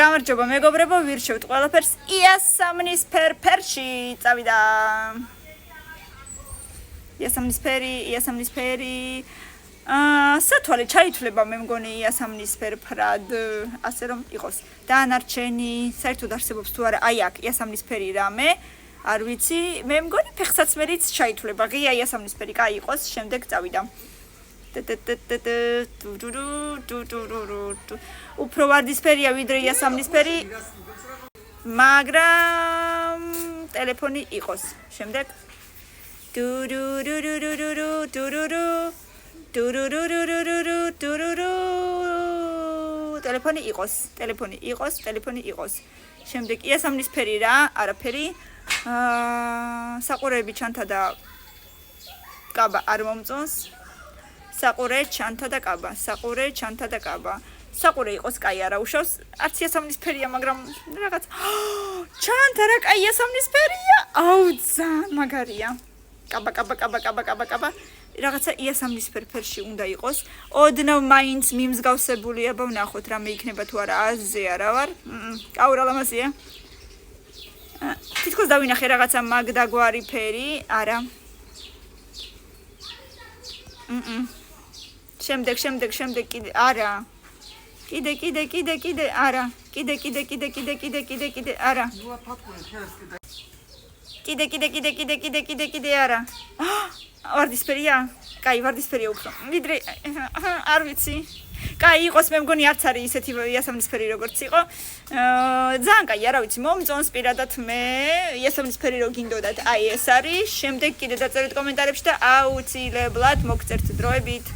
გამარჯობა მეგობრებო, ვირჩევთ ყველაფერს იასამნისფერი. წავიდა. იასამნისფერი. სათვალე ჩაითვლება მე მგონი იასამნისფერ ფრად, ასე რომ იყოს. დანარჩენი საერთოდ არსებობს თუ არა, აი აქ იასამნისფერი რამე, არ ვიცი, მე მგონი ფეხსაცმელიც ჩაითვლება. ღია იასამნისფერი, კაი იყოს, შემდეგ წავიდა. უფრო ვარდისფერია ვიდრე იასამნისფერი, მაგრამ ტელეფონი იყოს. შემდეგ ტელეფონი იყოს. შემდეგ იასამნისფერი რა, არაფერი. საყურეები ჩანთა და კაბა არ მომწონს. საყურე ჩანთა და კაბა. საყურე იყოს, კაი არა უშავს. არც იასამნისფერია, მაგრამ რაღაც ჩანთა რა, კაი იასამნისფერია. აუ, ძალიან მაგარია. კაბა. რაღაცა იასამნისფერ ფერში უნდა იყოს. ოდნავ მაინც მიმსგავსებული, აბა ვნახოთ რა მე იქნება თუ არა, აზზე არა ვარ. აუ, რა ლამაზია. თითქოს დავინახე რაღაცა მაგდაგვარი ფერი, არა. შემდეგ კიდე არა. კიდე არა. კიდე არა. კიდე არა. ვარდისფერია? კაი, ვარდისფერია უფრო. ვიდრე არ ვიცი. კაი იყოს, მე მგონი არც არის ისეთი იასამნისფერი როგორც იყო. ძალიან კაი, არა ვიცი, მომწონს პირადად მე იასამნისფერი რო გინდოდათ, აი ეს არის. შემდეგ კიდე დაწერეთ კომენტარებში და აუცილებლად მოგწერთ დროებით.